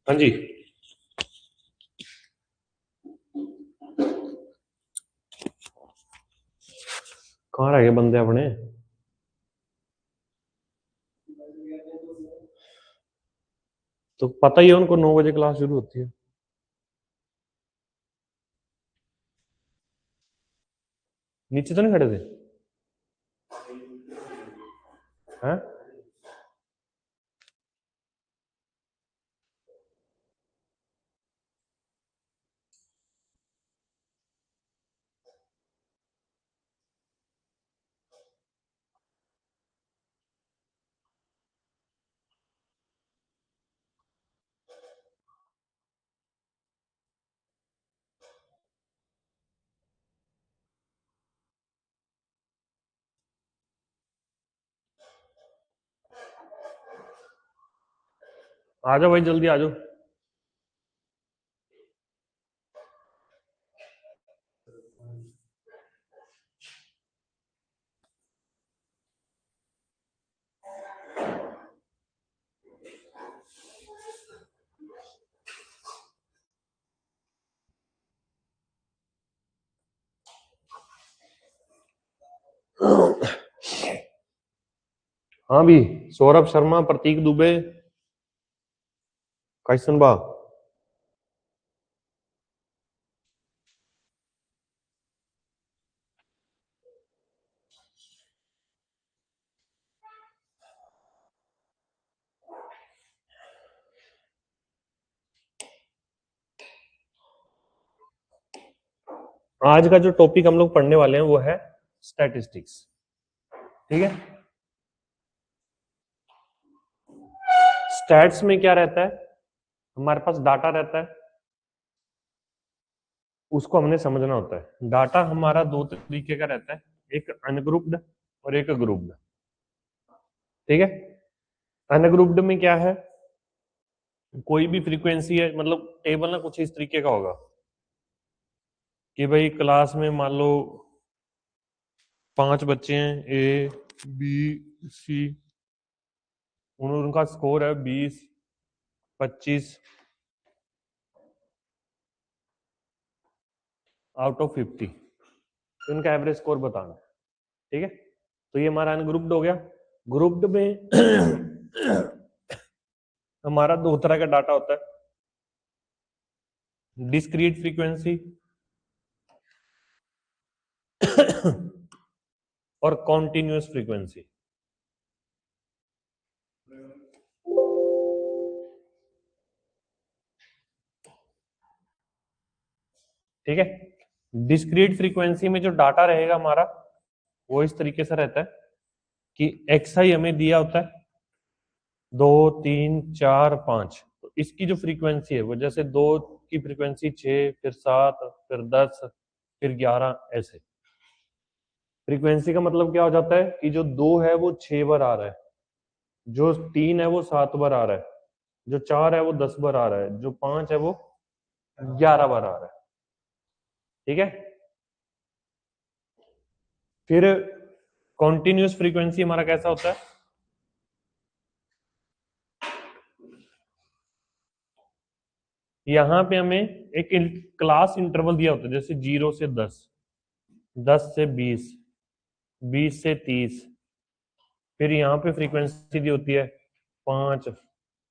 हाँ जी, कहाँ रह गए बंदे अपने? तो पता ही है उनको 9 बजे क्लास शुरू होती है। नीचे तो नहीं खड़े थे? हैं? आ जाओ भाई, जल्दी आ जाओ। हाँ भी, सौरभ शर्मा, प्रतीक दुबे, कैसन बा? आज का जो टॉपिक हम लोग पढ़ने वाले हैं वो है स्टैटिस्टिक्स। ठीक है। स्टैट्स में क्या रहता है? हमारे पास डाटा रहता है, उसको हमने समझना होता है। डाटा हमारा दो तरीके का रहता है, एक अनग्रुप्ड और एक ग्रुप्ड। ठीक है। अनग्रुप्ड में क्या है? कोई भी फ्रीक्वेंसी है, मतलब टेबल ना कुछ इस तरीके का होगा कि भाई क्लास में मान लो 5 बच्चे हैं, ए बी सी, उनका स्कोर है 20, 25 आउट ऑफ 50, तो इनका एवरेज स्कोर बताना है। ठीक है। तो ये हमारा अनग्रुप्ड हो गया। ग्रुप्ड में हमारा दो तरह का डाटा होता है, डिस्क्रीट फ्रीक्वेंसी और कॉन्टिन्यूस फ्रीक्वेंसी। ठीक है। डिस्क्रीट फ्रीक्वेंसी में जो डाटा रहेगा हमारा वो इस तरीके से रहता है कि एक्स आई हमें दिया होता है 2, 3, 4, 5। तो इसकी जो फ्रीक्वेंसी है वो जैसे 2 की फ्रीक्वेंसी 6, फिर 7, फिर 10, फिर 11, ऐसे। फ्रीक्वेंसी का मतलब क्या हो जाता है कि जो 2 है वो 6 बार आ रहा है, जो 3 है वो 7 बार आ रहा है, जो 4 है वो 10 बार आ रहा है, जो 5 है वो 11 बार आ रहा है। ठीक है। फिर कॉन्टिन्यूस फ्रीक्वेंसी हमारा कैसा होता है? यहां पे हमें एक क्लास इंटरवल दिया होता है, जैसे 0 से 10, 10 से 20, 20 से 30। फिर यहाँ पे फ्रीक्वेंसी दी होती है 5,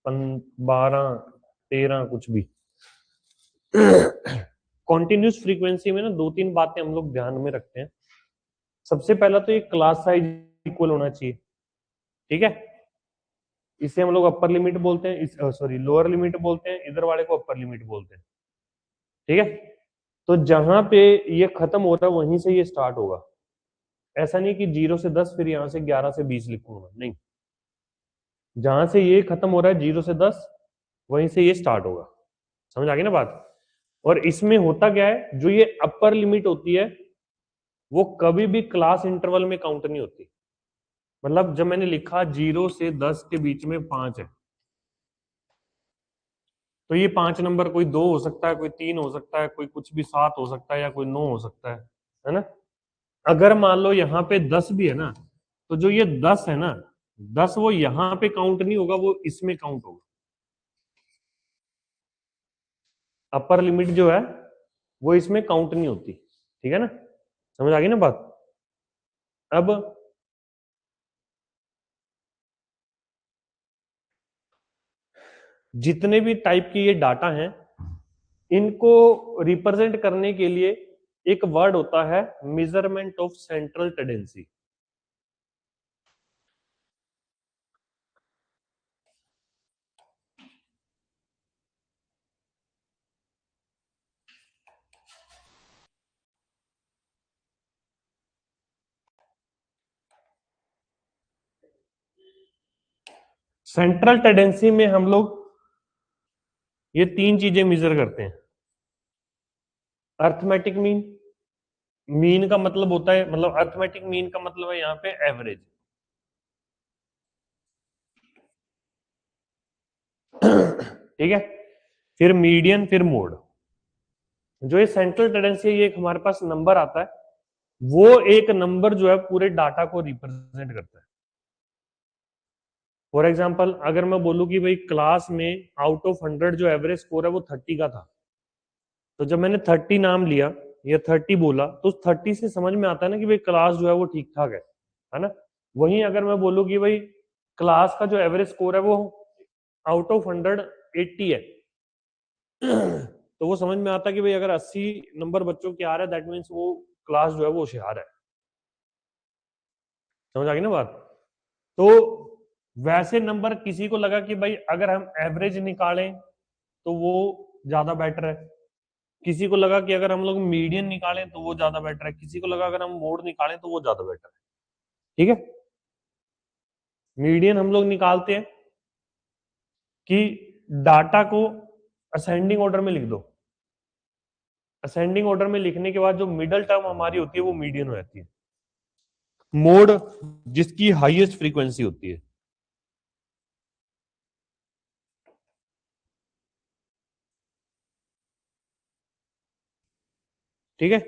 12, 13, कुछ भी। कॉन्टिन्यूस फ्रीक्वेंसी में ना 2-3 बातें हम लोग ध्यान में रखते हैं। सबसे पहला तो ये क्लास साइज इक्वल होना चाहिए। ठीक है। इसे हम लोग अपर लिमिट बोलते हैं, इस सॉरी लोअर लिमिट बोलते हैं, इधर वाले को अपर लिमिट बोलते हैं। ठीक है। तो जहां पे ये खत्म होता है वहीं से ये स्टार्ट होगा। ऐसा नहीं कि 0 से 10 फिर यहां से 11 से 20 लिखूंगा, नहीं। जहां से ये खत्म हो रहा है 0 से 10 वहीं से ये स्टार्ट होगा। समझ आ गई ना बात? और इसमें होता क्या है, जो ये अपर लिमिट होती है वो कभी भी क्लास इंटरवल में काउंट नहीं होती। मतलब जब मैंने लिखा 0 से 10 के बीच में 5 है, तो ये 5 नंबर कोई 2 हो सकता है, कोई 3 हो सकता है, कोई कुछ भी 7 हो सकता है, या कोई 9 हो सकता है ना? अगर मान लो यहाँ पे 10 भी है ना, तो जो ये 10 है ना, 10 वो यहां पे काउंट नहीं होगा, वो इसमें काउंट होगा। अपर लिमिट जो है वो इसमें काउंट नहीं होती, ठीक है ना, समझ आ गई ना बात। अब जितने भी टाइप के ये डाटा हैं, इनको रिप्रेजेंट करने के लिए एक वर्ड होता है measurement of central tendency. Central tendency में हम लोग ये तीन चीजें मेजर करते हैं। अर्थमेटिक मीन, मीन का मतलब होता है, मतलब अर्थमेटिक मीन का मतलब है यहाँ पे एवरेज। ठीक है, फिर मीडियन, फिर मोड। जो ये सेंट्रल टेंडेंसी है, ये एक हमारे पास नंबर आता है, वो एक नंबर जो है पूरे डाटा को रिप्रेजेंट करता है। फॉर एग्जाम्पल अगर मैं बोलूं कि भाई क्लास में आउट ऑफ 100 जो एवरेज स्कोर है वो 30 का था, तो जब मैंने 30 नाम लिया या 30 बोला, तो उस 30 से समझ में आता है ना कि भाई क्लास जो है वो ठीक ठाक है ना। वहीं अगर मैं बोलूं कि भाई क्लास का जो एवरेज स्कोर है वो आउट ऑफ 100 80 है, तो वो समझ में आता है कि भाई अगर 80 नंबर बच्चों के आ रहे हैं, दैट मीन्स वो क्लास जो है वो होशियार है। समझ आ गई ना बात। तो वैसे नंबर किसी को लगा कि भाई अगर हम एवरेज निकालें तो वो ज्यादा बेटर है, किसी को लगा कि अगर हम लोग मीडियन निकालें तो वो ज्यादा बेटर है, किसी को लगा अगर हम मोड निकालें तो वो ज्यादा बेटर है। ठीक है, मीडियन हम लोग निकालते हैं कि डाटा को असेंडिंग ऑर्डर में लिख दो, असेंडिंग ऑर्डर में लिखने के बाद जो मिडल टर्म हमारी होती है वो मीडियन हो जाती है। मोड जिसकी हाईएस्ट फ्रीक्वेंसी होती है। ठीक है,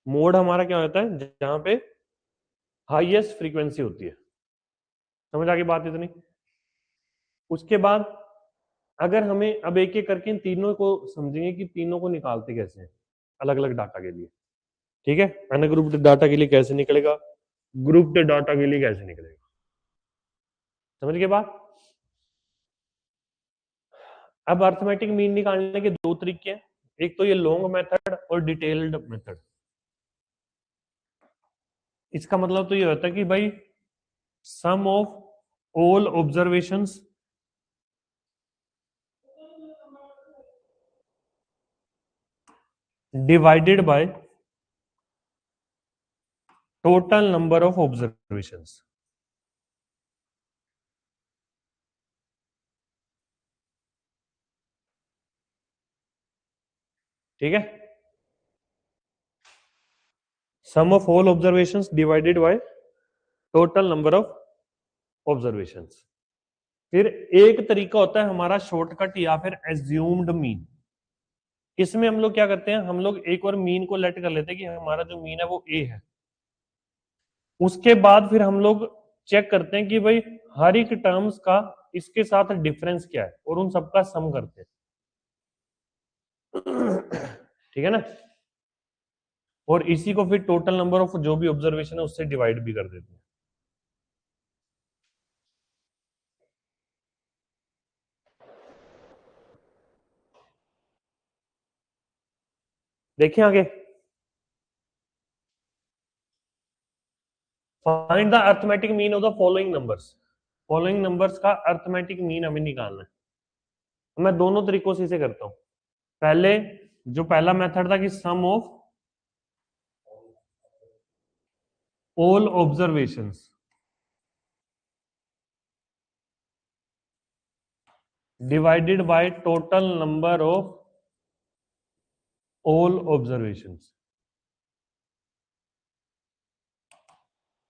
मोड हमारा क्या होता है, जहां पे हाईएस्ट फ्रीक्वेंसी होती है। समझ आ गई बात इतनी। उसके बाद अगर हमें अब एक एक करके इन तीनों को समझेंगे कि तीनों को निकालते कैसे हैं अलग अलग डाटा के लिए। ठीक है, अनग्रुप्ड डाटा के लिए कैसे निकलेगा, ग्रुप्ड डाटा के लिए कैसे निकलेगा, समझ गए बात। अब अर्थमेटिक मीन निकालने के दो तरीके हैं, एक तो ये लॉन्ग मेथड और डिटेल्ड मेथड। इसका मतलब तो ये होता है कि भाई sum of all observations divided by total number of observations. ठीक है, sum of all observations divided by total number of observations. फिर एक तरीका होता है हमारा शॉर्टकट या फिर एज्यूम्ड मीन। इसमें हम लोग क्या करते हैं, हम लोग एक और मीन को लेट कर लेते हैं कि हमारा जो मीन है वो ए है। उसके बाद फिर हम लोग चेक करते हैं कि भाई हर एक टर्म्स का इसके साथ डिफरेंस क्या है और उन सबका सम करते हैं। ठीक है ना, और इसी को फिर टोटल नंबर ऑफ जो भी ऑब्जर्वेशन है उससे डिवाइड भी कर देते हैं। देखिए आगे, find the arithmetic mean of the following numbers. Following numbers का अर्थमेटिक मीन हमें निकालना है। मैं दोनों तरीकों से इसे करता हूं। पहले जो पहला मेथड था कि sum of all observations divided by total number of all observations.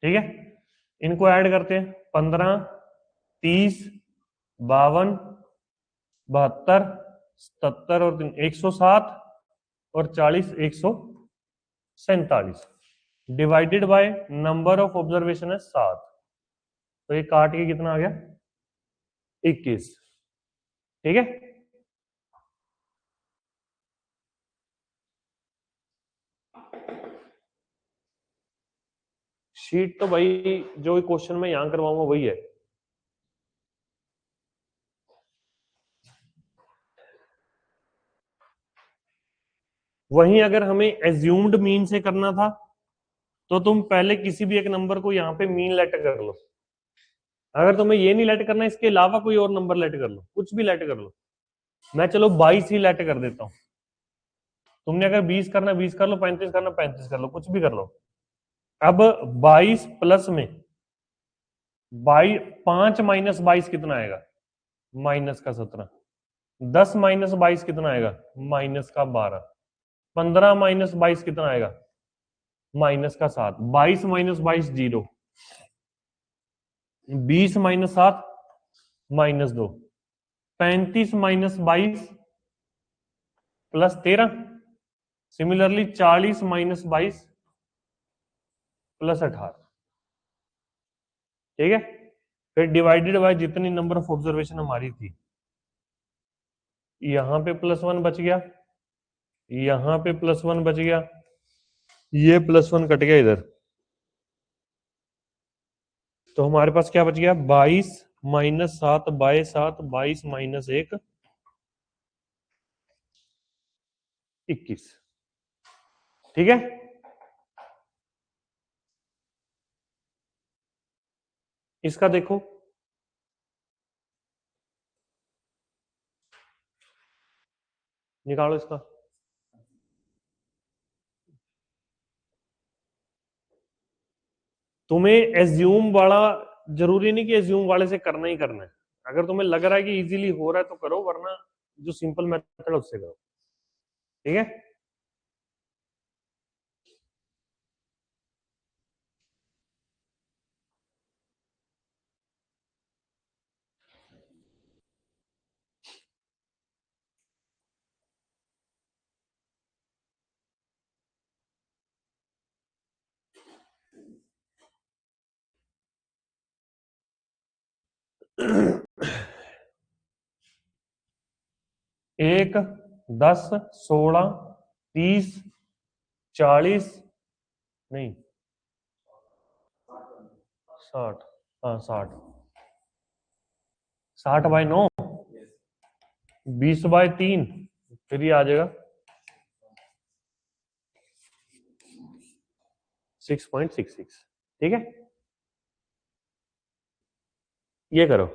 ठीक है, इनको ऐड करते हैं, 15, 30, 52, 72, 77 और 107 और 40, 147 divided by number of observation है 7। तो ये काट के कितना आ गया 21। ठीक है, शीट तो भाई जो क्वेश्चन मैं यहां करवाऊंगा वही है। वहीं अगर हमें एज्यूम्ड मीन से करना था तो तुम पहले किसी भी एक नंबर को यहाँ पे मीन लेट कर लो। अगर तुम्हें ये नहीं लेट करना, इसके अलावा कोई और नंबर लेट कर लो, कुछ भी लेट कर लो। मैं चलो 22 ही लेट कर देता हूँ। तुमने अगर 20 करना 20 कर लो, 35 करना 35 कर लो, कुछ भी कर लो। अब 22 प्लस में 22, 5 माइनस 22 कितना आएगा माइनस का 17। 10 माइनस 22 कितना आएगा माइनस का 12। 15 माइनस 22 कितना आएगा माइनस का 7। 22 minus 22 0। 20 minus 7 minus 2। 35 minus 22 plus 13। Similarly 40 minus 22 plus 18। ठीक है, फिर डिवाइडेड बाय जितनी नंबर ऑफ ऑब्जर्वेशन हमारी थी। यहां पे +1 बच गया, यहां पे +1 बच गया, ये +1 कट गया इधर। तो हमारे पास क्या बच गया 22 माइनस 7 बाय 7, 22 माइनस 1 21। ठीक है, इसका देखो, निकालो इसका। तुम्हें एज्यूम वाला जरूरी नहीं कि एज्यूम वाले से करना ही करना है। अगर तुम्हें लग रहा है कि इजीली हो रहा है तो करो, वरना जो सिंपल मेथड है उससे करो। ठीक है, एक 10 16 30 40 नहीं 60, हाँ 60। 60/9, 20/3, फिर ये आ जाएगा 6.66। ठीक है, ये करो।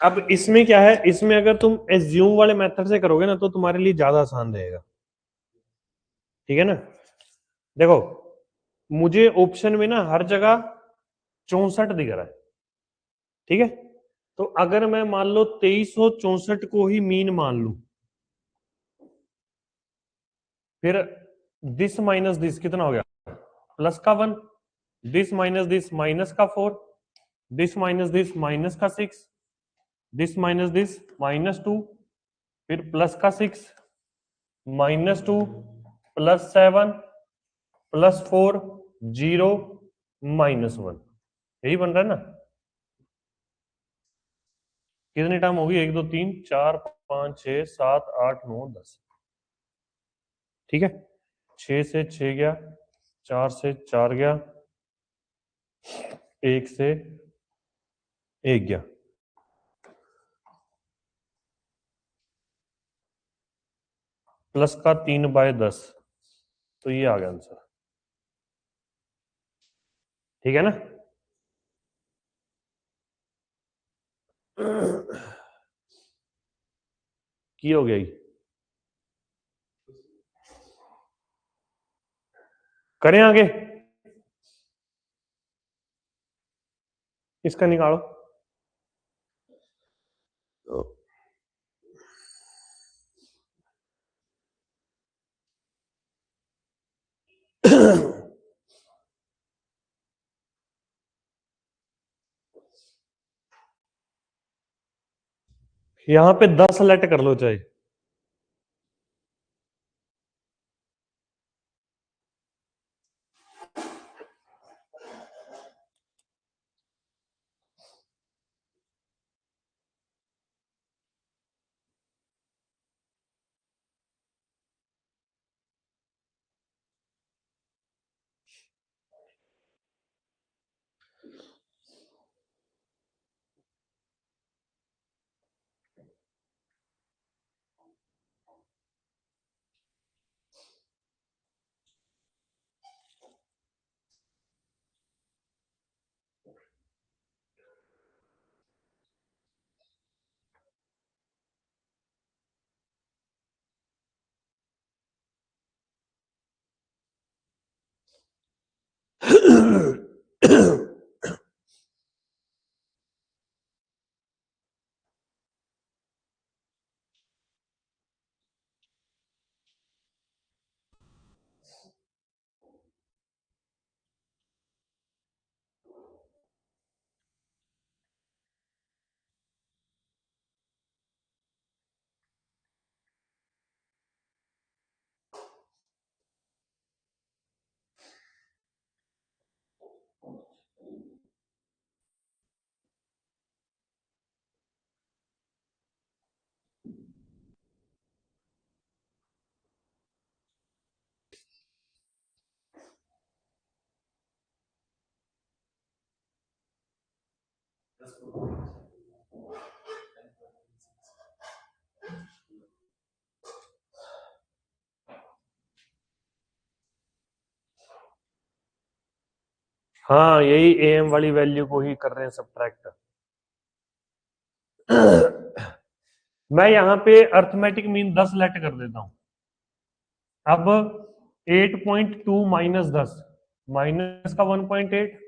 अब इसमें क्या है, इसमें अगर तुम एज्यूम वाले मेथड से करोगे ना तो तुम्हारे लिए ज्यादा आसान रहेगा। ठीक है ना, देखो मुझे ऑप्शन में ना हर जगह 64 दिख रहा है। ठीक है, तो अगर मैं मान लो 2364 को ही मीन मान लू, फिर दिस माइनस दिस कितना हो गया प्लस का 1, दिस माइनस दिस माइनस का 4, दिस माइनस दिस माइनस का 6, दिस माइनस दिस -2, फिर प्लस का 6, -2, +7, +4, 0, -1, यही बन रहा है ना। कितनी टर्म होगी? 1 2 3 4 5 6 7 8 9 10। ठीक है, 6 से 6 गया, 4 से 4 गया, 1 से 1 गया। प्लस का 3/10, तो ये आ गया आंसर। ठीक है ना। की हो गया, करें आगे, इसका निकालो। यहां पे 10 सेलेक्ट कर लो चाहे। हाँ, यही एम वाली वैल्यू को ही कर रहे हैं सब्ट्रैक्ट। मैं यहाँ पे अर्थमेटिक मीन 10 लेट कर देता हूं। अब 8.2 -10 माइनस का 1.8,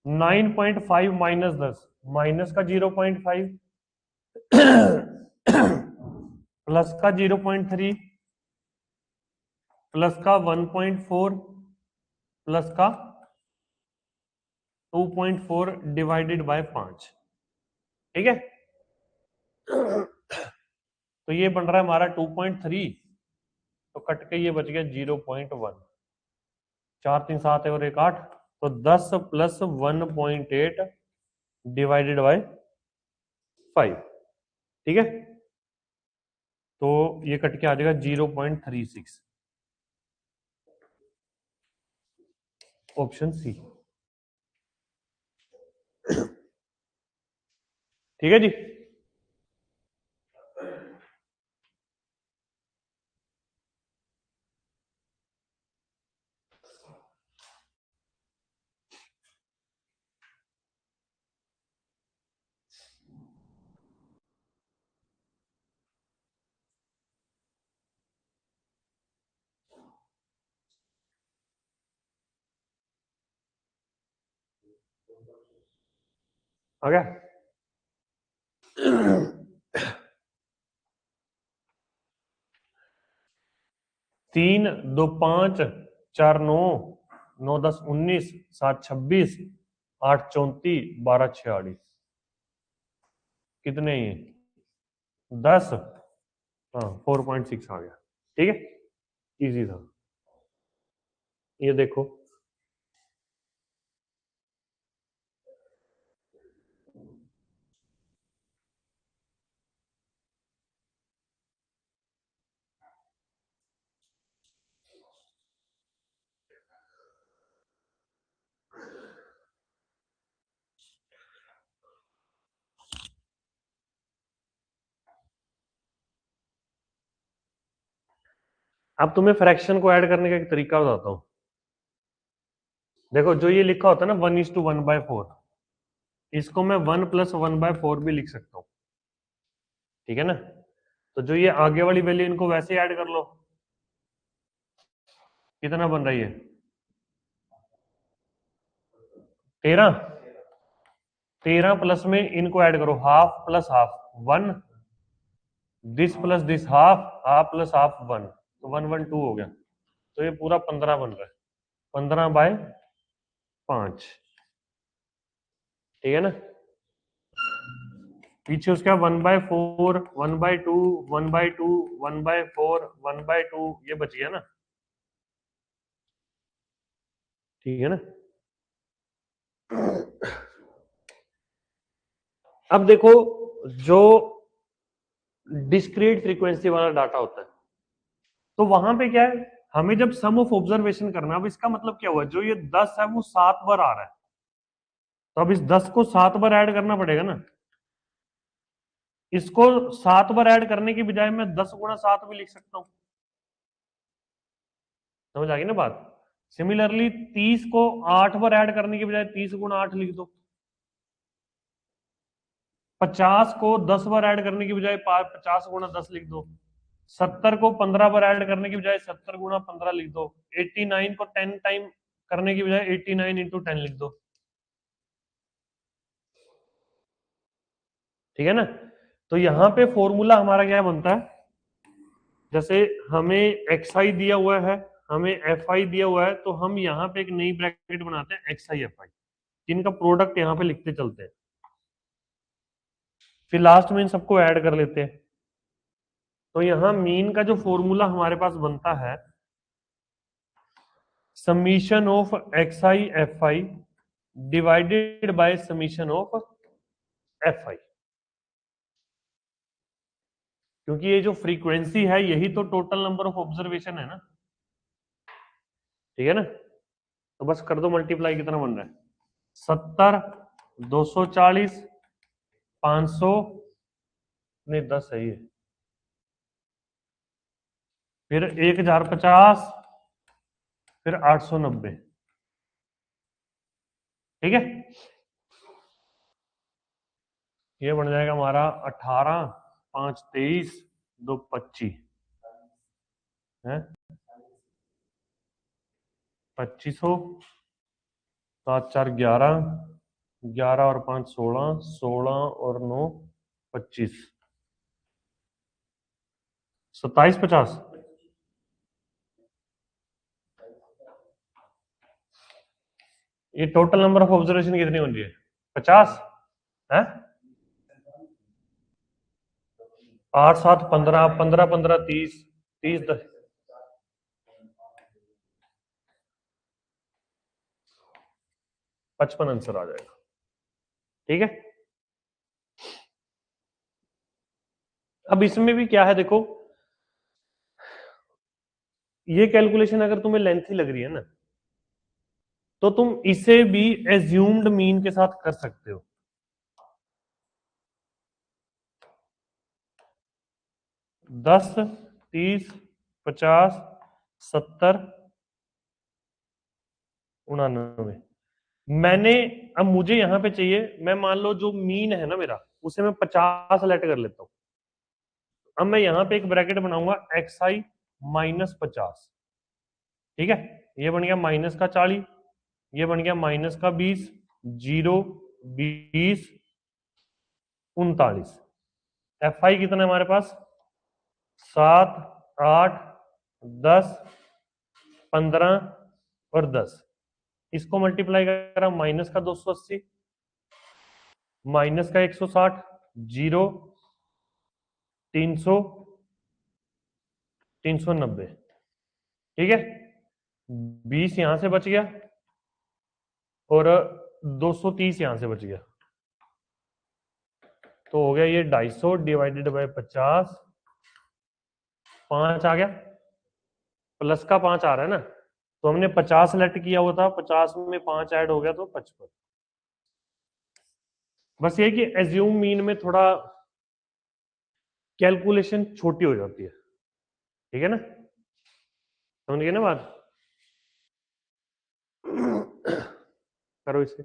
9.5 -10 माइनस का 0.5, प्लस का 0.3, प्लस का 1.4, प्लस का 2.4 डिवाइडेड बाय 5। ठीक है, तो ये बन रहा है हमारा 2.3, तो कट के ये बच गया 0.1। 4 3 7 है और 1 8, तो 10 प्लस 1.8 डिवाइडेड बाय 5। ठीक है, तो ये कट के आ जाएगा 0.36, ऑप्शन सी। ठीक है जी। आ गया। 3 2 5 4 9 9 10 19 7 26 8 34 12 46, कितने ये 10। हाँ, 4.6 आ गया। ठीक है, इजी था। ये देखो, अब तुम्हें फ्रैक्शन को ऐड करने का एक तरीका बताता हूं। देखो जो ये लिखा होता है ना 1:1/4, इसको मैं 1+1/4 भी लिख सकता हूँ, ठीक है ना। तो जो ये आगे वाली वैल्यू इनको वैसे ऐड कर लो, कितना बन रहा है ये 13। 13 प्लस में इनको ऐड करो, half plus half 1, this plus this half, half plus half 1, तो 1 1 2 हो गया। तो ये पूरा 15 बन रहा है, 15/5, ठीक है ना। पीछे उसका 1/4, 1/2, 1/2, 1/4, 1/2 ये बच गया ना, ठीक है ना। अब देखो जो डिस्क्रीट फ्रीक्वेंसी वाला डाटा होता है, तो वहां पे क्या है, हमें जब सम ऑफ ऑब्जर्वेशन करना है, अब इसका मतलब क्या हुआ, जो ये 10 है वो 7 बार आ रहा है, तो अब इस 10 को 7 बार ऐड करना पड़ेगा ना। इसको 7 बार ऐड करने की बजाय मैं 10 × 7 भी लिख सकता हूं, समझ आ गई ना बात। सिमिलरली 30 को 8 बार ऐड करने की बजाय 30 × 8 लिख दो। 50 को 10 बार ऐड करने की बजाय 50 × 10 लिख दो। 70 को 15 बार ऐड करने की बजाय 70 × 15 लिख दो। 89 को 10 टाइम करने की बजाय 89 × 10 लिख दो, ठीक है ना। तो यहां पे फॉर्मूला हमारा क्या बनता है, जैसे हमें एक्स आई दिया हुआ है, हमें एफ आई दिया हुआ है, तो हम यहाँ पे एक नई ब्रैकेट बनाते हैं एक्स आई एफ आई, जिनका प्रोडक्ट यहाँ पे लिखते चलते हैं, फिर लास्ट में इन सबको ऐड कर लेते हैं। तो यहाँ मीन का जो फॉर्मूला हमारे पास बनता है, summation of X I F I divided by summation of F आई, क्योंकि ये जो फ्रीक्वेंसी है यही तो टोटल नंबर ऑफ ऑब्जर्वेशन है ना, ठीक है ना। तो बस कर दो मल्टीप्लाई, कितना बन रहा है 70, 240, 500, नहीं 10 सही है, फिर 1050, फिर 890, ठीक है। ये बन जाएगा हमारा 18, 5 23, 2 25 है 2500, 7 4 11, 11 और 5 16, 16 और 9 25, 27 50। ये टोटल नंबर ऑफ ऑब्जर्वेशन कितनी होनी है 50 है, 8 7 15, 15 15 30, 30 10, 55 आंसर आ जाएगा, ठीक है। अब इसमें भी क्या है देखो, ये कैलकुलेशन अगर तुम्हें लेंथी लग रही है ना, तो तुम इसे भी एज्यूम्ड मीन के साथ कर सकते हो। दस, 30, 50, 70, 99, मैंने, अब मुझे यहां पे चाहिए, मैं मान लो जो मीन है ना मेरा, उसे मैं 50 सेलेक्ट कर लेता हूं। अब मैं यहां पे एक ब्रैकेट बनाऊंगा एक्स आई -50, ठीक है। ये बन गया -40, ये बन गया -20, 0, 20, 39। एफ आई कितना है हमारे पास 7, 8, 10, 15 और 10, इसको मल्टीप्लाई करा, माइनस का 280, माइनस का 160, 0, 300, 390, ठीक है। 20 यहां से बच गया और 230 यहां से बच गया, तो हो गया ये 250 डिवाइडेड बाय 50, 5 आ गया, प्लस का 5 आ रहा है ना, तो हमने 50 सेलेक्ट किया हुआ था, 50 में 5 ऐड हो गया तो 55। बस ये कि एज्यूम मीन में थोड़ा कैलकुलेशन छोटी हो जाती है, ठीक है ना। समझ गए ना बात? करो इसे।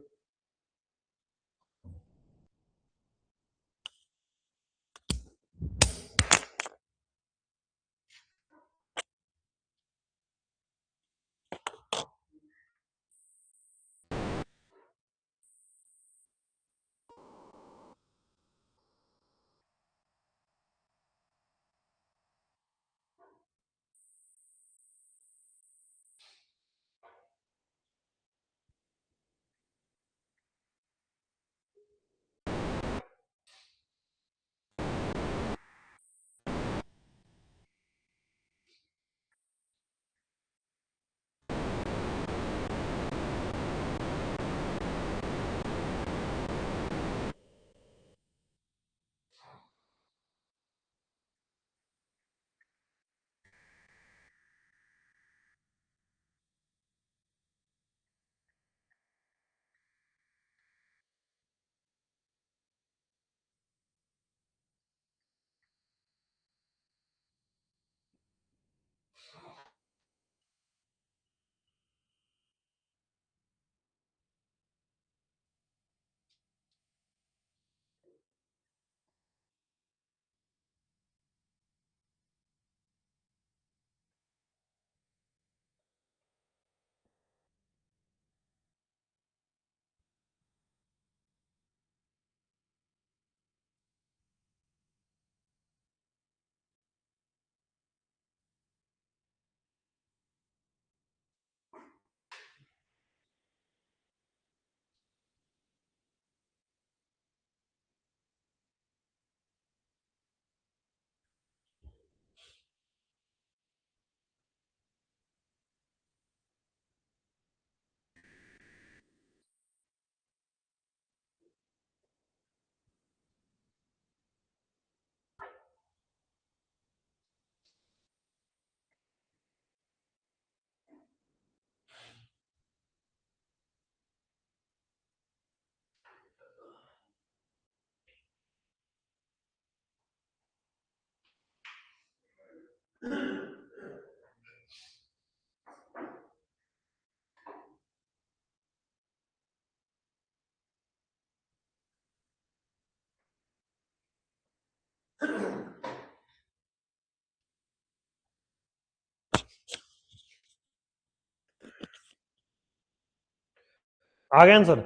आ गया आंसर?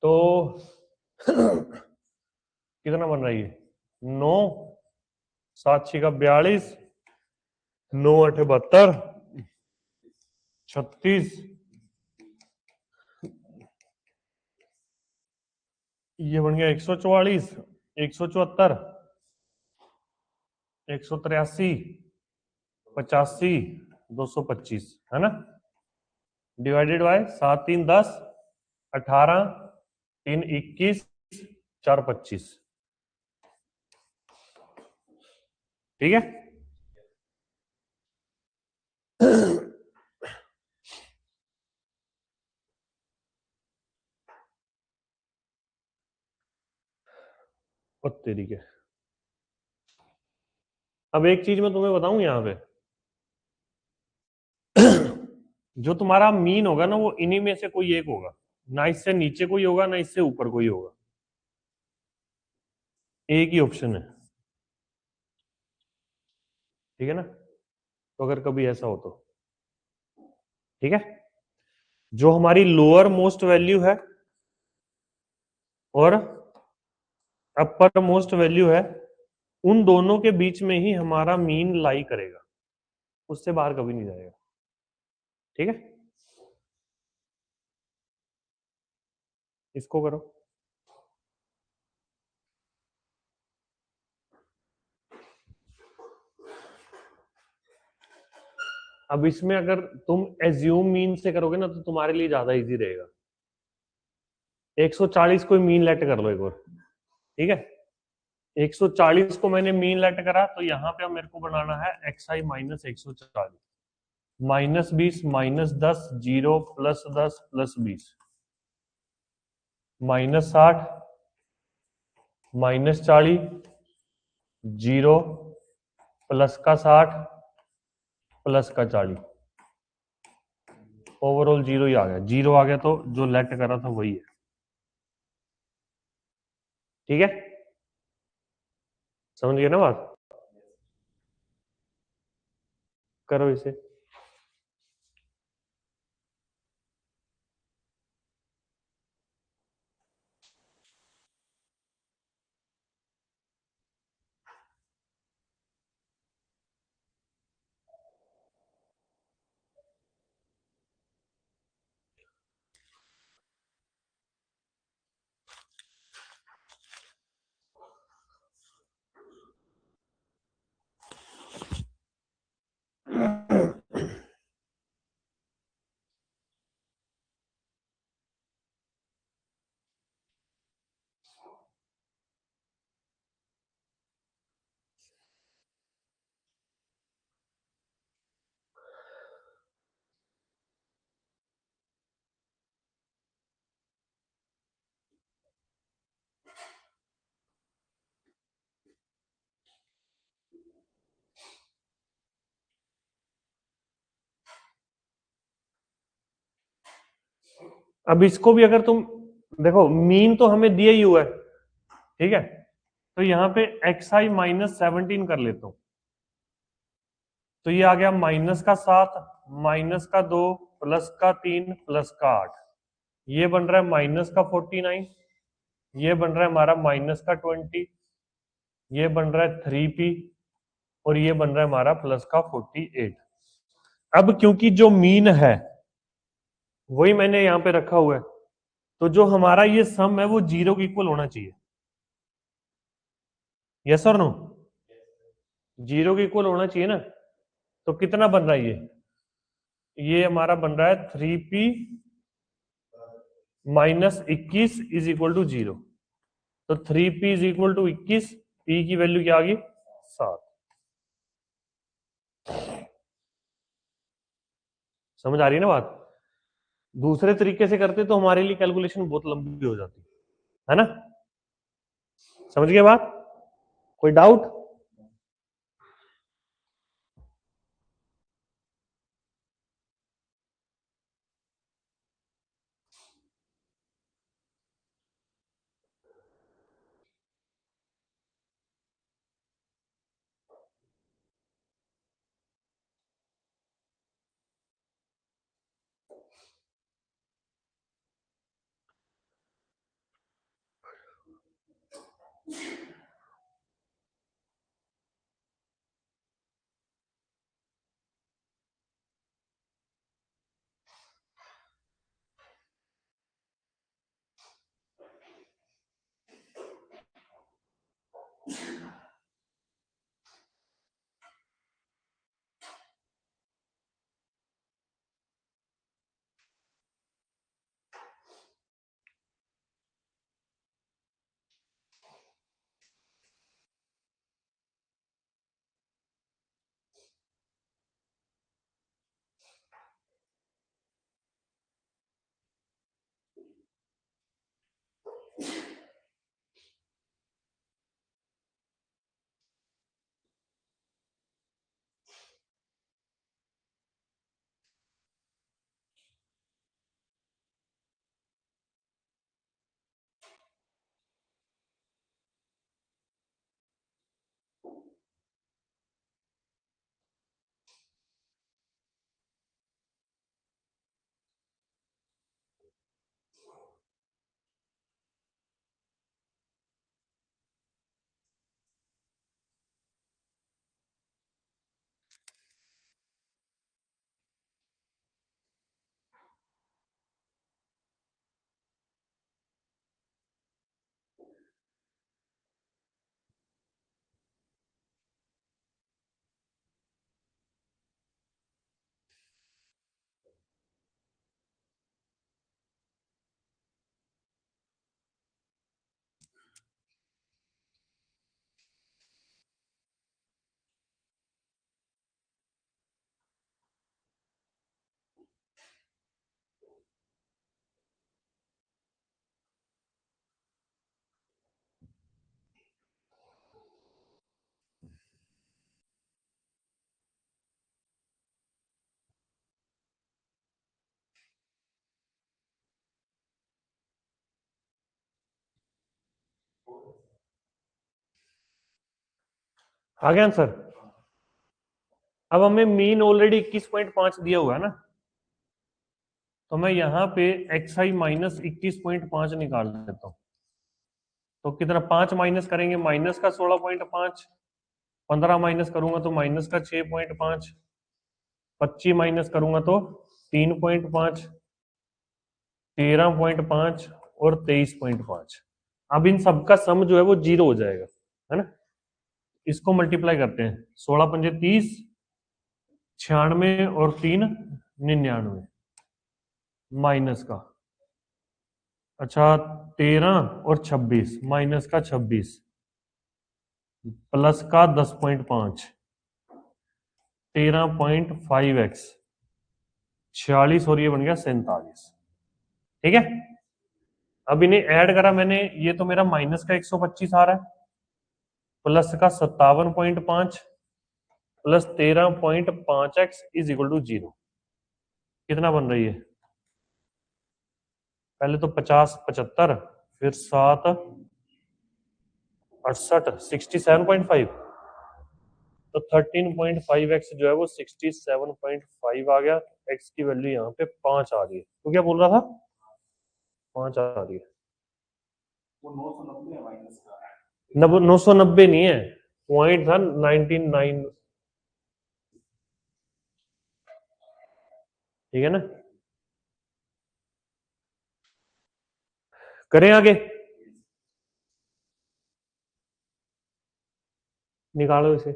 तो कितना बन रहा है ये? 9, 7 6 का 42, 9 8 72, 36, ये बन गया 144, 174, 183, 85, 225, है ना? Divided by 7 3 10, 18, 3 21, 4 25। ठीक है। और तेरी के, अब एक चीज मैं तुम्हें बताऊं यहां पे, जो तुम्हारा मीन होगा ना वो इन्हीं में से कोई एक होगा, ना इससे नीचे कोई होगा ना इससे ऊपर कोई होगा, एक ही ऑप्शन है। ठीक है ना? तो अगर कभी ऐसा हो तो ठीक है, जो हमारी लोअर मोस्ट वैल्यू है और अपर मोस्ट वैल्यू है, उन दोनों के बीच में ही हमारा मीन लाई करेगा, उससे बाहर कभी नहीं जाएगा। ठीक है, इसको करो। अब इसमें अगर तुम एज्यूम मीन से करोगे ना तो तुम्हारे लिए ज्यादा इजी रहेगा। 140 को मीन लेट कर लो एक बार। ठीक है, 140 को मैंने मीन लेट करा, तो यहाँ पे अब मेरे को बनाना है xi माइनस 140, -20, -10, 0, +10, +20, -60, -40, 0 प्लस का 60 प्लस का 40, ओवरऑल 0 ही आ गया। 0 आ गया तो जो लेट करा था वही है। ठीक है, समझ गए ना बात? करो इसे। अब इसको भी अगर तुम देखो, मीन तो हमें दिया ही हुआ है, ठीक है, तो यहाँ पे xi-17 कर लेता हूं, तो ये आ गया -7 -2 +3 +8, ये बन रहा है -49, ये बन रहा है हमारा -20, ये बन रहा है 3p, और ये बन रहा है हमारा +48। अब क्योंकि जो मीन है वही मैंने यहां पे रखा हुआ है, तो जो हमारा ये सम है वो 0 के इक्वल होना चाहिए। यस और नो? 0 के इक्वल होना चाहिए ना। तो कितना बन रहा है ये हमारा बन रहा है 3p -21 इज इक्वल टू 0। तो 3p is equal to 21, p की वैल्यू क्या आ गई? 7। समझ आ रही है ना बात? दूसरे तरीके से करते तो हमारे लिए कैलकुलेशन बहुत लंबी हो जाती है ना। समझ गए बात? कोई डाउट? आ गया आंसर। अब हमें मीन ऑलरेडी 21.5 दिया हुआ है ना, तो मैं यहाँ पे एक्स आई माइनस 21.5 निकाल देता हूँ। तो कितना 5 माइनस करेंगे, माइनस का 16.5, 15 माइनस करूंगा तो माइनस का 6.5, 25 माइनस करूंगा तो 3.5, 13.5 और 23.5। अब इन सबका सम जो है वो 0 हो जाएगा, है ना। इसको मल्टीप्लाई करते हैं, 16 पंजे 30, 96 और 3 99, माइनस का अच्छा 13 और 26, माइनस का 26, प्लस का 10.5, 13.5x, 46 और ये बन गया 47। ठीक है, अब इन्हें ऐड करा मैंने, ये तो मेरा माइनस का 125 आ रहा है, प्लस का 57.5, plus 13.5x is equal to 0। कितना बन रही है, पहले तो 50 75, फिर 7 68, 67.5, तो 13.5x जो है वो 67.5 आ गया। x की वैल्यू यहाँ पे 5 आ रही है। तो क्या बोल रहा था, 5 आ रही है। वो 990 है माइनस का, 990 नहीं है, पॉइंट था 99। ठीक है ना, करें आगे, निकालो इसे।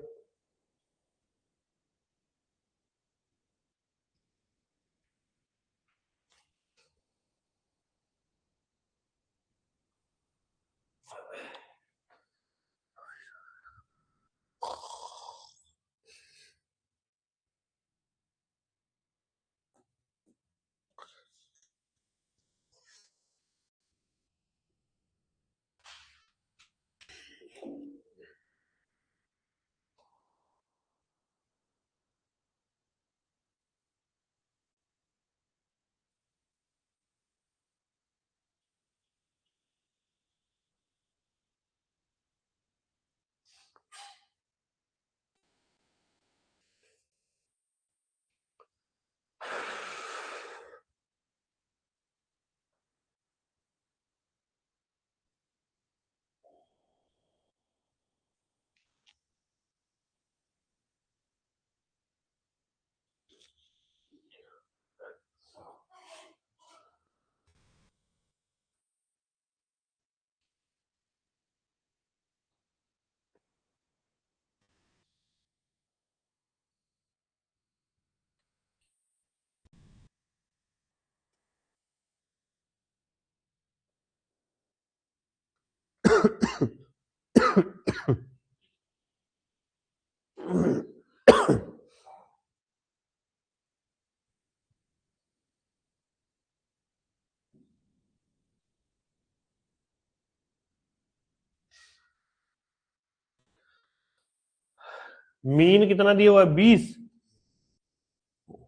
मीन कितना दिया हुआ है, 20।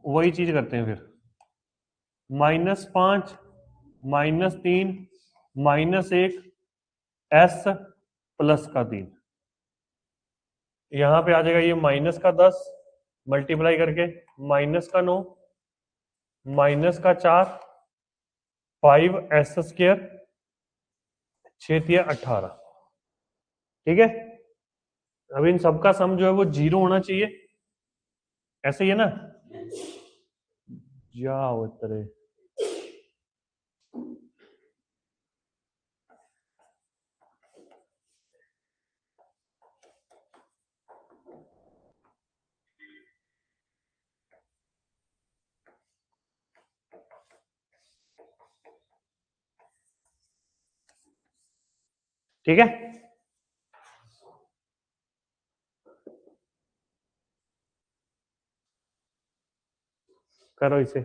वही चीज करते हैं फिर, -5, -3, -1, एस प्लस का 3। यहां पे आ जाएगा ये माइनस का 10 मल्टीप्लाई करके, माइनस का 9, माइनस का 4, 5s², 6×18। ठीक है, अब इन सबका सम जो है वो 0 होना चाहिए, ऐसे ही है ना। जाओ तेरे, ठीक है। करो इसे,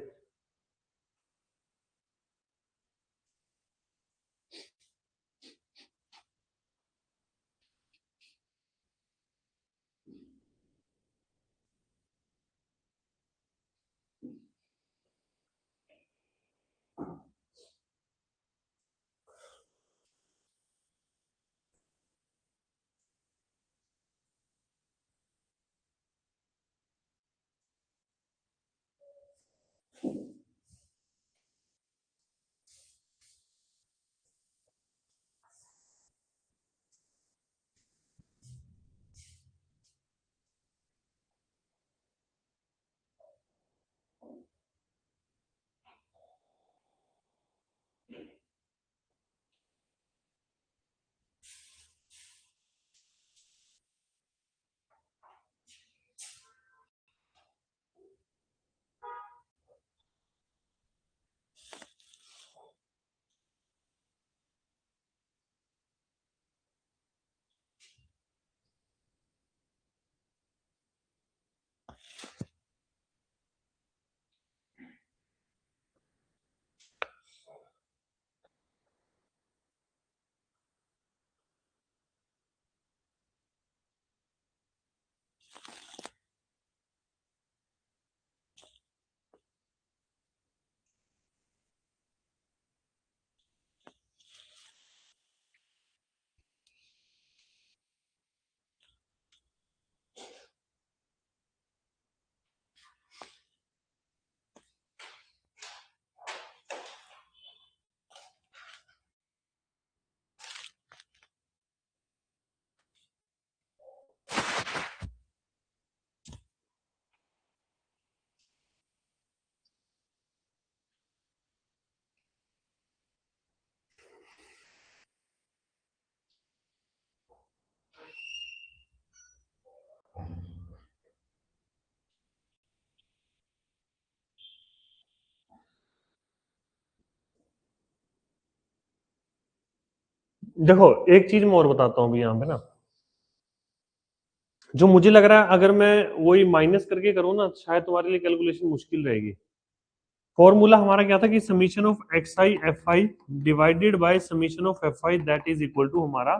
देखो एक चीज मैं और बताता हूँ अभी यहाँ पे ना, जो मुझे लग रहा है अगर मैं वही माइनस करके करूँ ना शायद तुम्हारे लिए कैलकुलेशन मुश्किल रहेगी। फॉर्मूला हमारा क्या था कि summation of X I F I divided by summation of F I that is equal to हमारा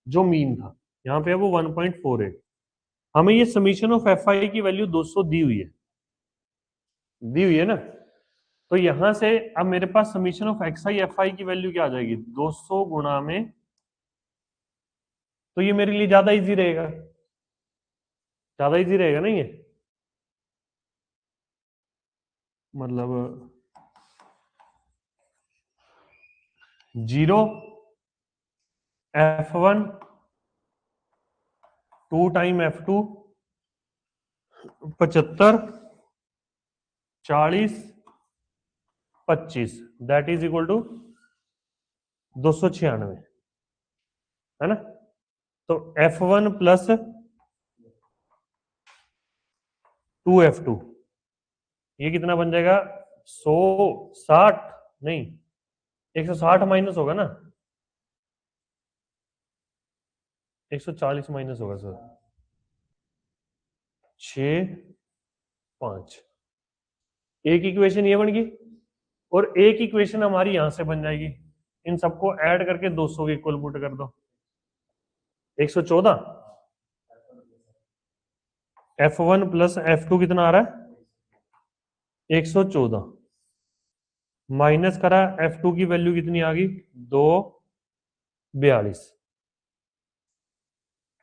जो मीन था, यहाँ पे है वो 1.48। हमें ये समीशन ऑफ एफ आई की वैल्यू 200 दी हुई है ना। तो यहां से अब मेरे पास summation of X I F I की वैल्यू क्या आ जाएगी 200 गुणा में, तो ये मेरे लिए ज्यादा इजी रहेगा, ज्यादा इजी रहेगा ना ये, मतलब 0 F1 2 time F2 75 40 25 that is equal to 296 है ना। तो F1 प्लस 2F2 ये कितना बन जाएगा 160 नहीं 160 माइनस होगा ना, 140 माइनस होगा सर 6 5। एक इक्वेशन ये बन गई और एक इक्वेशन हमारी यहां से बन जाएगी, इन सबको ऐड करके 200 के इक्वल पुट कर दो 114। F1 प्लस F2 कितना आ रहा है 114 माइनस करा F2 की वैल्यू कितनी आ गई 242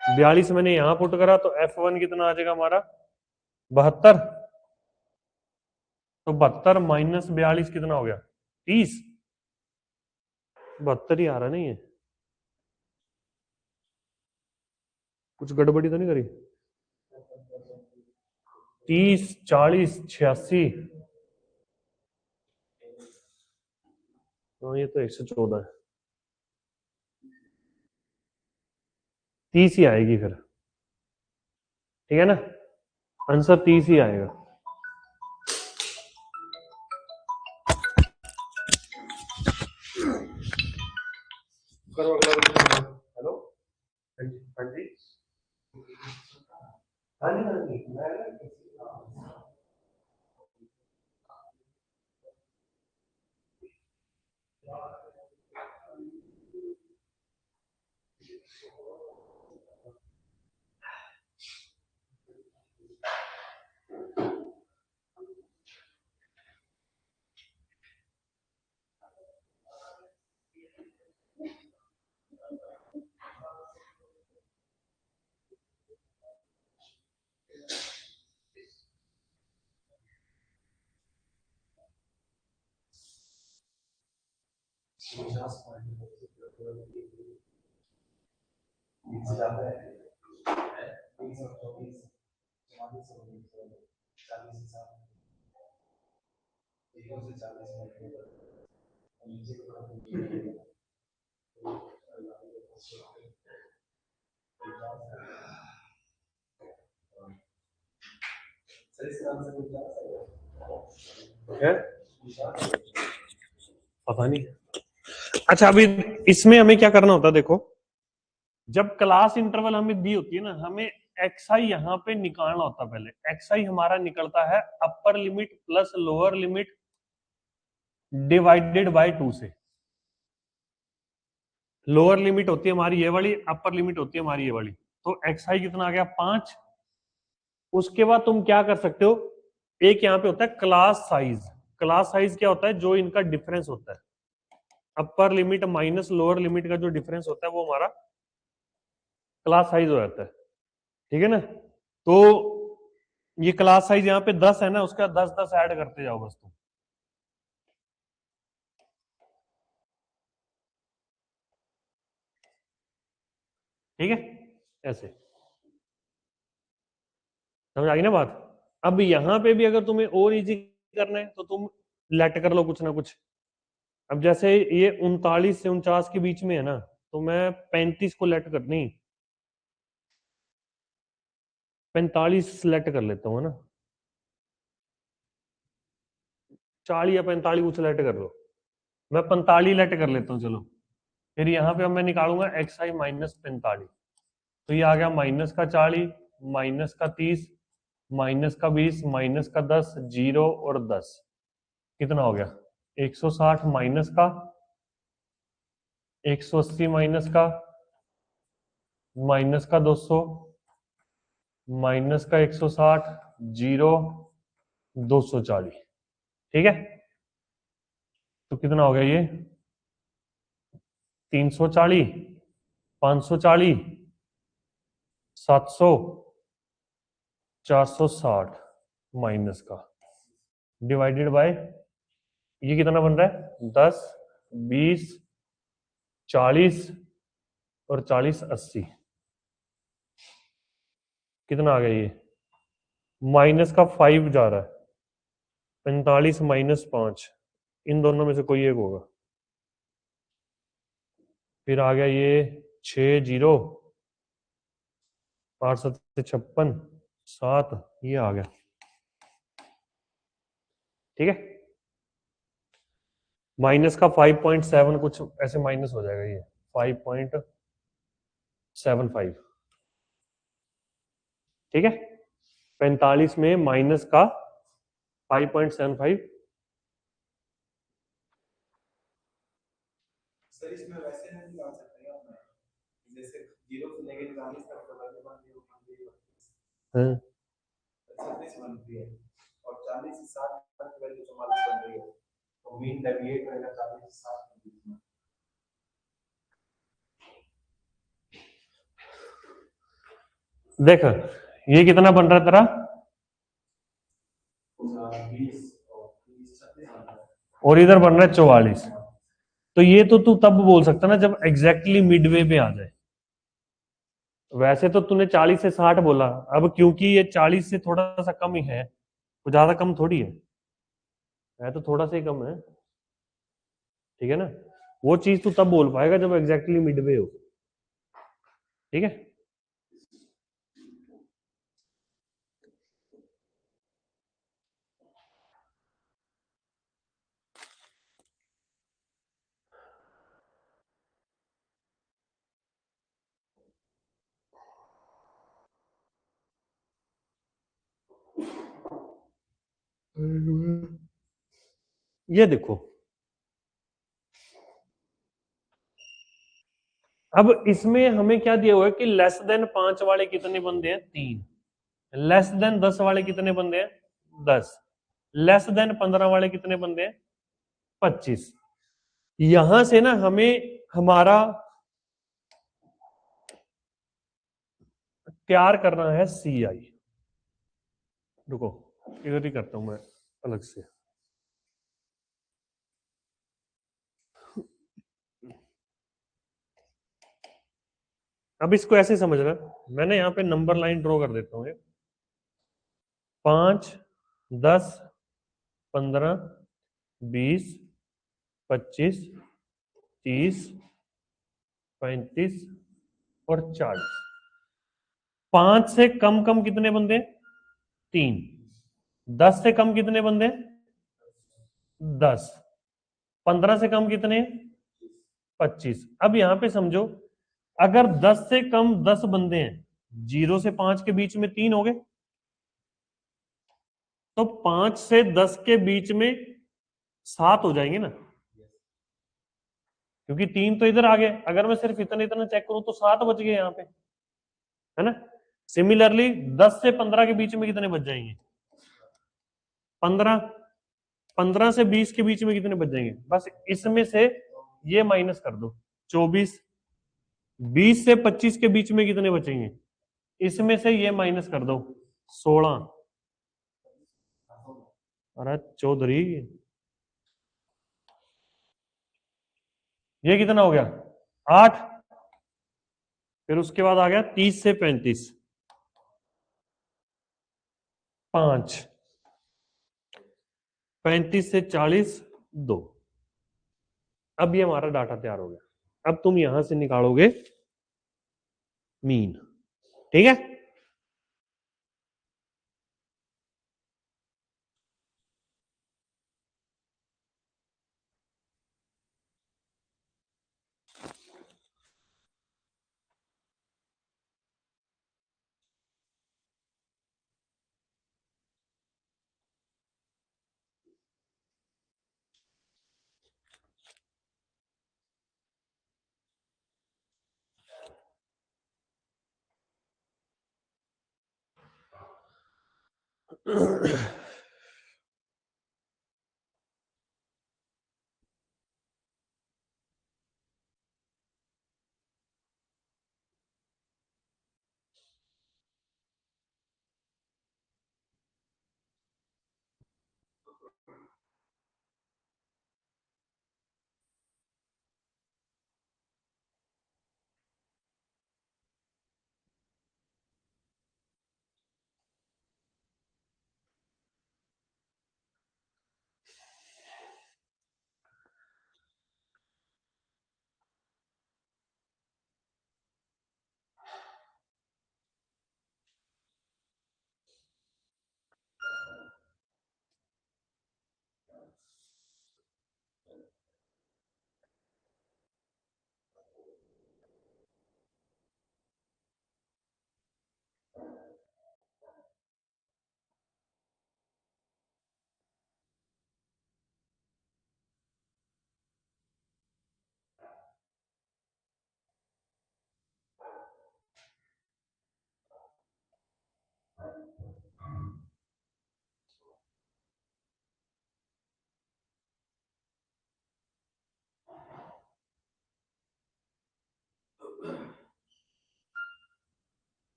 42 मैंने यहां पुट करा तो F1 कितना आ जाएगा हमारा 72। तो 72 माइनस 42 कितना हो गया 30। 72 ही आ रहा नहीं है, कुछ गड़बड़ी तो नहीं करी 30 40 86। तो ये तो 114 है, 30 ही आएगी फिर, ठीक है ना, आंसर 30 ही आएगा। करो अगला। हेलो हाँ जी हाँ जी हाँ जी है पता नहीं। अच्छा अभी इसमें हमें क्या करना होता है देखो, जब क्लास इंटरवल हमें दी होती है ना हमें एक्स आई यहाँ पे निकालना होता है। पहले एक्स आई हमारा निकलता है upper limit plus lower limit divided by 2 से। लोअर लिमिट होती है हमारी ये वाली, अपर लिमिट होती है हमारी ये वाली। तो एक्स आई कितना आ गया 5। उसके बाद तुम क्या कर सकते हो, एक यहाँ पे होता है क्लास साइज। क्लास साइज क्या होता है जो इनका डिफरेंस होता है, upper limit minus lower limit का जो डिफरेंस होता है वो हमारा क्लास साइज हो जाता है, ठीक है ना। तो ये क्लास साइज यहाँ पे 10 है ना, उसका 10 10 ऐड करते जाओ बस तुम, ठीक है ऐसे। समझ आ गई ना बात। अब यहाँ पे भी अगर तुम्हें और इजी करना है तो तुम लेट कर लो कुछ ना कुछ। अब जैसे ये 39 से 49 के बीच में है ना, तो मैं 35 को लेट कर नहीं 45 सेलेक्ट कर लेता हूँ है ना, 40 या 45 को सेलेक्ट कर लो, मैं 45 लेट कर लेता हूँ चलो। फिर यहाँ पे अब मैं निकालूंगा xi माइनस 45, तो ये आ गया माइनस का 40, माइनस का 30, माइनस का 20, माइनस का 10, 0 और 10, कितना हो गया 160, माइनस का 180, माइनस का 200, माइनस का 160, 0, 240, ठीक है। तो कितना हो गया ये 340, 540, 700, 460 माइनस का डिवाइडेड बाय ये कितना बन रहा है 10, 20, 40 और 40, 80, कितना आ गया ये माइनस का 5 जा रहा है, 45 माइनस 5, इन दोनों में से कोई एक होगा। फिर आ गया ये 6 0, 8 7 56, 7, ये आ गया, ठीक है। माइनस का 5.7 कुछ ऐसे माइनस हो जाएगा ये 5.75, ठीक है। 45 में माइनस का 5.75, सर इसमें वैसे नहीं निकाल सकते हैं अपना, जैसे 0 से लेके 40 तक का वैल्यू बन रही है 36 बन रही है, और 40 से 60 तक की वैल्यू 44 बन रही है, तो मीन डेविएट रहेगा 40 से 60 के बीच में। देख ये कितना बन रहा है तेरा 20 और 30 36 बन रहा है, और इधर बन रहा है 44, तो ये तो तू तब बोल सकता ना जब एग्जैक्टली मिडवे पे आ जाए। वैसे तो तूने 40 से 60 बोला, अब क्योंकि ये 40 से थोड़ा सा कम ही है, तो ज्यादा कम थोड़ी है तो थोड़ा सा ही कम है, ठीक है ना। वो चीज तू तब बोल पाएगा जब एग्जैक्टली मिडवे हो, ठीक है। ये देखो अब इसमें हमें क्या दिया हुआ है कि लेस देन 5 वाले कितने बंदे हैं 3, लेस देन 10 वाले कितने बंदे हैं 10, लेस देन 15 वाले कितने बंदे हैं 25। यहां से ना हमें हमारा तैयार करना है CI। रुको इधर ही करता हूं मैं अलग से। अब इसको ऐसे समझना, मैंने यहाँ पे नंबर लाइन ड्रॉ कर देता हूँ 5, 10, 15, 20, 25, 30, 35 और 40। 5 से कम कम कितने बंदे 3, 10 से कम कितने बंदे 10, 15 से कम कितने 25। अब यहां पे समझो अगर 10 से कम 10 बंदे हैं, 0 से 5 के बीच में 3 हो गए, तो 5 से 10 के बीच में 7 हो जाएंगे ना, क्योंकि 3 तो इधर आ गए। अगर मैं सिर्फ इतना इतना चेक करूं तो 7 बच गए यहाँ पे, है ना। सिमिलरली 10 से 15 के बीच में कितने बच जाएंगे 15, 15 से 20 के बीच में कितने बच जाएंगे, बस इसमें से ये माइनस कर दो 24, 20 से 25 के बीच में कितने बचेंगे, इसमें से ये माइनस कर दो 16। अरे चौधरी ये कितना हो गया 8। फिर उसके बाद आ गया 30 से 35, 5, 35 से 40, 2। अब ये हमारा डाटा तैयार हो गया। अब तुम यहां से निकालोगे मीन, ठीक है।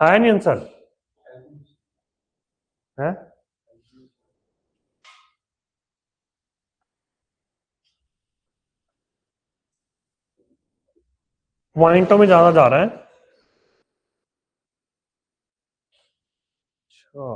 आया नहीं आंसर है? पॉइंटों में ज्यादा जा रहा है। अच्छा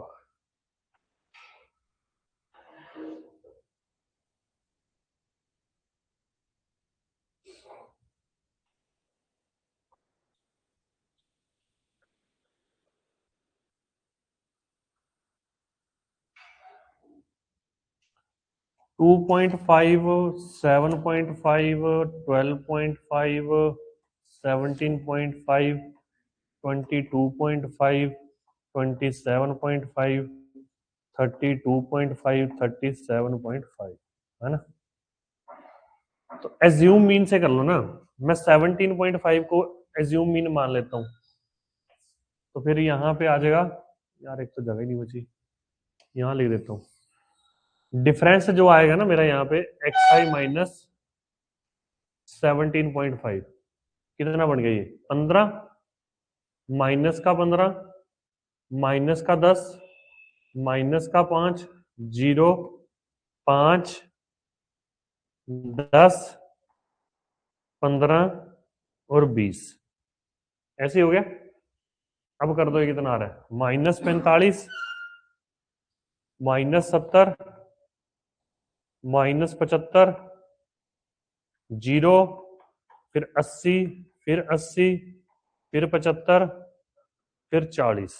2.5 7.5 12.5 17.5 22.5 27.5 32.5 37.5 है ना। तो एज्यूम मीन से कर लो ना, मैं 17.5 को एज्यूम मीन मान लेता हूं, तो फिर यहाँ पे आ जाएगा यार, एक तो जगह ही नहीं बची, यहाँ लिख देता हूँ डिफरेंस जो आएगा ना मेरा यहाँ पे एक्स आई माइनस 17.5 कितना बन गया ये 15 माइनस का 15 माइनस का 10 माइनस का 5 0 5 10 15 और 20 ऐसे हो गया। अब कर दो ये कितना आ रहा है -45 -70 -75 0 फिर 80 फिर 80 फिर 75 फिर 40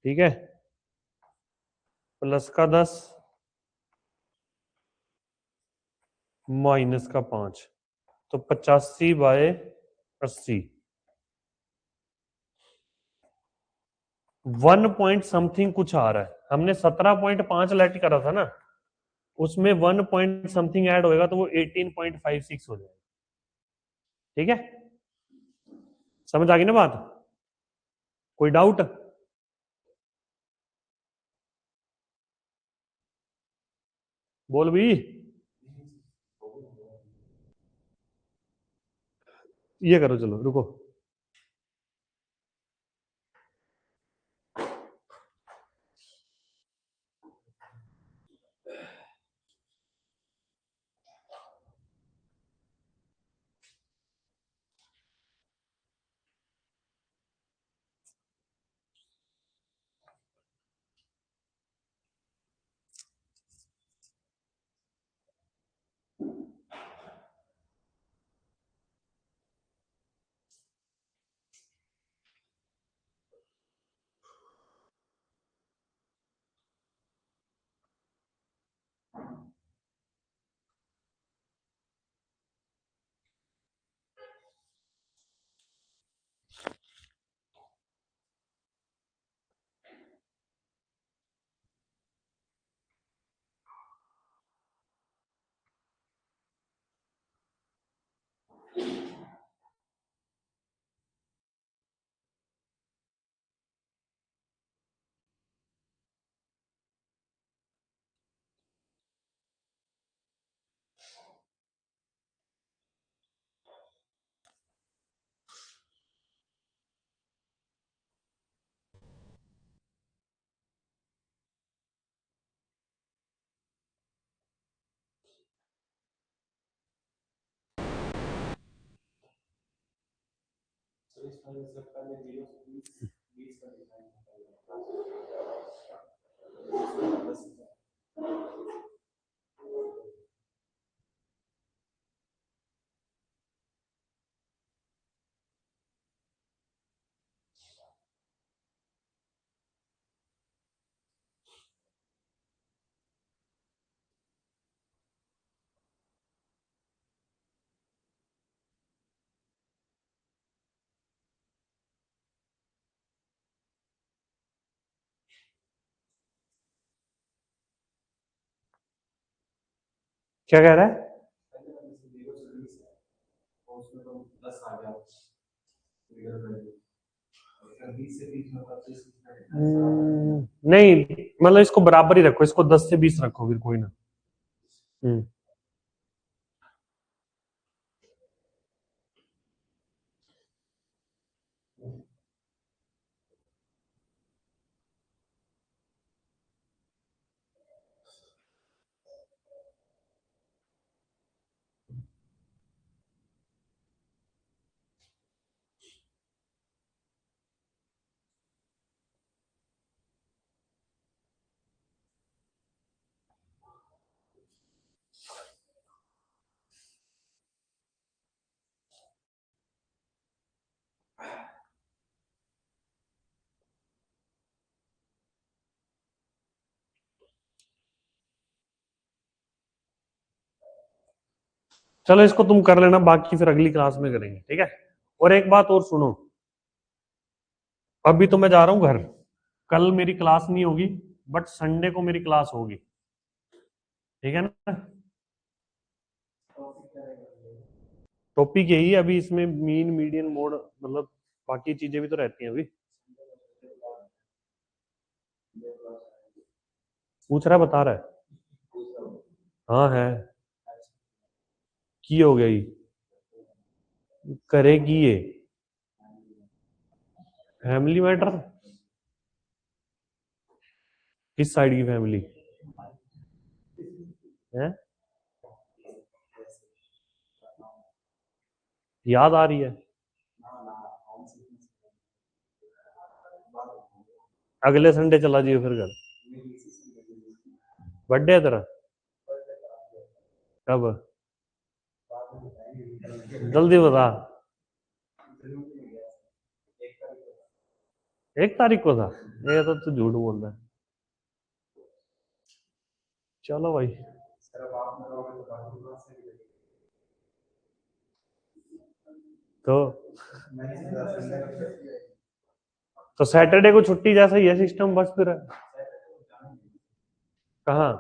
ठीक है, प्लस का 10 माइनस का 5 तो 85/80 1 पॉइंट समथिंग कुछ आ रहा है, हमने 17.5 लेट करा था ना, उसमें 1 पॉइंट समथिंग ऐड होएगा तो वो 18.56 हो जाएगा। ठीक है, समझ आ गई ना बात? कोई डाउट? बोल भी, ये करो, चलो रुको। तो इस तरह से पहले 0 से 20 का डिफाइन क्या कह रहा है? पहले वाले से 0 से 20 है और उसमें तो 10 आ गया फिगर पड़ेगी, और फिर 20 से 30 में 25 नहीं, मतलब इसको बराबर ही रखो, इसको 10 से 20 रखो, फिर कोई ना। चलो इसको तुम कर लेना, बाकी फिर अगली क्लास में करेंगे, ठीक है? और एक बात और सुनो, अभी तो मैं जा रहा हूँ घर, कल मेरी क्लास नहीं होगी, बट संडे को मेरी क्लास होगी, ठीक है ना? टॉपिक यही है अभी, इसमें मीन मीडियन मोड, मतलब बाकी चीजें भी तो रहती हैं अभी। पूछ रहा है, बता रहा है? हाँ है, की हो गई, करेगी ये फैमिली मैटर। किस साइड की फैमिली है? याद आ रही है? अगले संडे चला जाइए फिर घर। बर्थडे है तेरा? कब? जल्दी बता। 1 तारीख को था? ये तो तू झूठ बोल रहा है। चलो भाई, तो तो सैटरडे को छुट्टी जैसा ही है सिस्टम, बस फिर कहाँ